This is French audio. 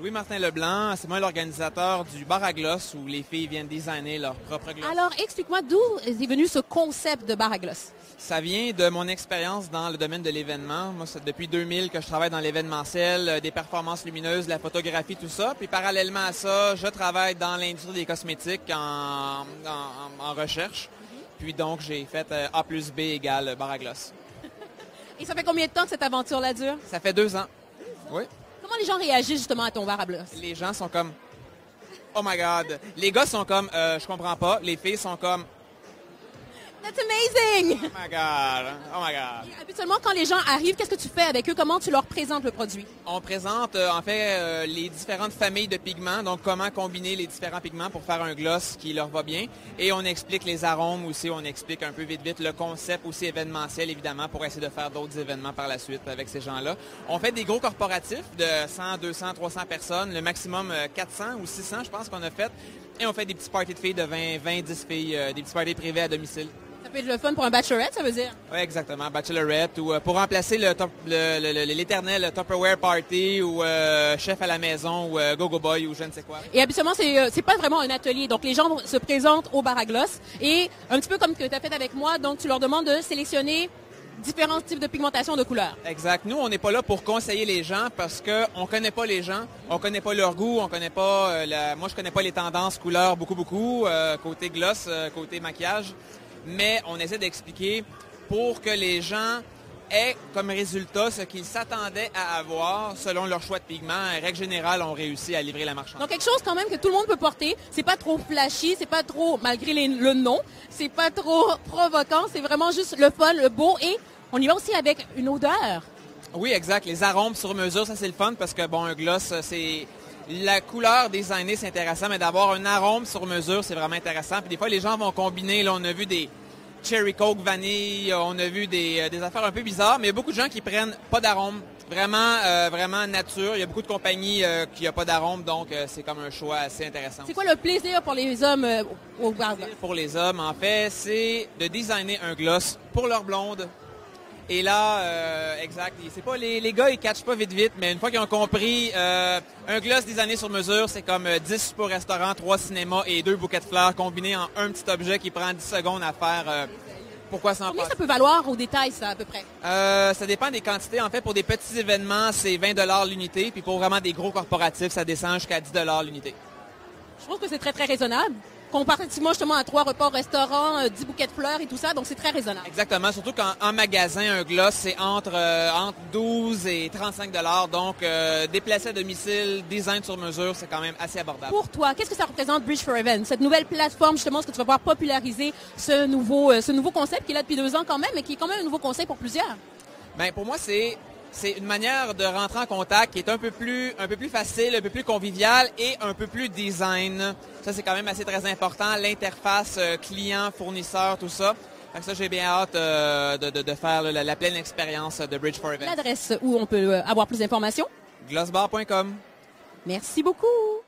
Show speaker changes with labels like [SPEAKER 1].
[SPEAKER 1] Louis-Martin Leblanc, c'est moi l'organisateur du bar à glace où les filles viennent designer leur propre glace.
[SPEAKER 2] Alors, explique-moi d'où est venu ce concept de bar à glace.
[SPEAKER 1] Ça vient de mon expérience dans le domaine de l'événement. Moi, c'est depuis 2000 que je travaille dans l'événementiel, des performances lumineuses, la photographie, tout ça. Puis parallèlement à ça, je travaille dans l'industrie des cosmétiques en recherche. Puis donc, j'ai fait A plus B égale bar à glace.
[SPEAKER 2] Et ça fait combien de temps que cette aventure-là dure?
[SPEAKER 1] Ça fait 2 ans. Oui.
[SPEAKER 2] Comment les gens réagissent justement à ton bar à glace?
[SPEAKER 1] Les gens sont comme « Oh my God ». Les gars sont comme « Je comprends pas ». Les filles sont comme
[SPEAKER 2] That's amazing!
[SPEAKER 1] « Oh my God, oh my God ».
[SPEAKER 2] Habituellement, quand les gens arrivent, qu'est-ce que tu fais avec eux? Comment tu leur présentes le produit?
[SPEAKER 1] On présente en fait les différentes familles de pigments, donc comment combiner les différents pigments pour faire un gloss qui leur va bien. Et on explique les arômes aussi, on explique un peu vite le concept aussi événementiel évidemment pour essayer de faire d'autres événements par la suite avec ces gens-là. On fait des gros corporatifs de 100, 200, 300 personnes, le maximum 400 ou 600 je pense qu'on a fait. Et on fait des petits parties de filles de 20, 10 filles, des petits parties privés à domicile.
[SPEAKER 2] Ça peut être le fun pour un bachelorette, ça veut dire?
[SPEAKER 1] Oui, exactement. Bachelorette ou pour remplacer l'éternel Tupperware Party ou Chef à la maison ou Go-Go Boy ou je ne sais quoi.
[SPEAKER 2] Et habituellement, c'est pas vraiment un atelier. Donc, les gens se présentent au bar à glace et un petit peu comme que tu as fait avec moi, donc tu leur demandes de sélectionner différents types de pigmentation de couleurs.
[SPEAKER 1] Exact. Nous, on n'est pas là pour conseiller les gens parce qu'on ne connaît pas les gens, on ne connaît pas leur goût, on connaît pas moi, je connais pas les tendances couleurs beaucoup, côté gloss, côté maquillage. Mais on essaie d'expliquer pour que les gens aient comme résultat ce qu'ils s'attendaient à avoir selon leur choix de pigment. En règle générale, on réussit à livrer la marchandise.
[SPEAKER 2] Donc quelque chose quand même que tout le monde peut porter. C'est pas trop flashy, c'est pas trop, malgré le nom, c'est pas trop provoquant. C'est vraiment juste le fun, le beau. Et on y va aussi avec une odeur.
[SPEAKER 1] Oui, exact. Les arômes sur mesure, ça c'est le fun parce que bon, un gloss, c'est... La couleur designée, c'est intéressant, mais d'avoir un arôme sur mesure, c'est vraiment intéressant. Puis des fois, les gens vont combiner, là, on a vu des cherry coke vanille, on a vu des affaires un peu bizarres, mais il y a beaucoup de gens qui prennent pas d'arôme, vraiment nature. Il y a beaucoup de compagnies qui n'ont pas d'arôme, donc c'est comme un choix assez intéressant.
[SPEAKER 2] C'est quoi le plaisir pour les hommes au bar?
[SPEAKER 1] Pour les hommes, en fait, c'est de designer un gloss pour leur blonde. Et là, exact, c'est pas les gars, ils catchent pas vite, mais une fois qu'ils ont compris, un gloss designé sur mesure, c'est comme 10 super restaurants, 3 cinémas et 2 bouquets de fleurs combinés en un petit objet qui prend 10 secondes à faire. Pourquoi s'en
[SPEAKER 2] Combien
[SPEAKER 1] passer?
[SPEAKER 2] ça peut valoir au détail, ça, à peu près?
[SPEAKER 1] Ça dépend des quantités. En fait, pour des petits événements, c'est 20 $ l'unité, puis pour vraiment des gros corporatifs, ça descend jusqu'à 10 $ l'unité.
[SPEAKER 2] Je trouve que c'est très, très raisonnable. Comparativement justement à 3 repas au restaurant, 10 bouquets de fleurs et tout ça, donc c'est très raisonnable.
[SPEAKER 1] Exactement, surtout qu'en magasin, un gloss, c'est entre 12 et 35 $. Donc, déplacer à domicile, design sur mesure, c'est quand même assez abordable.
[SPEAKER 2] Pour toi, qu'est-ce que ça représente Bridge for Events, cette nouvelle plateforme justement, est-ce que tu vas pouvoir populariser ce nouveau concept qui est là depuis 2 ans quand même, mais qui est quand même un nouveau concept pour plusieurs?
[SPEAKER 1] Bien, pour moi, c'est une manière de rentrer en contact qui est un peu plus facile, un peu plus convivial et un peu plus design. Ça, c'est quand même assez très important. L'interface client-fournisseur, tout ça. Fait que ça, j'ai bien hâte de faire la pleine expérience de Bridge for Events.
[SPEAKER 2] L'adresse où on peut avoir plus d'informations?
[SPEAKER 1] Glossbar.com.
[SPEAKER 2] Merci beaucoup.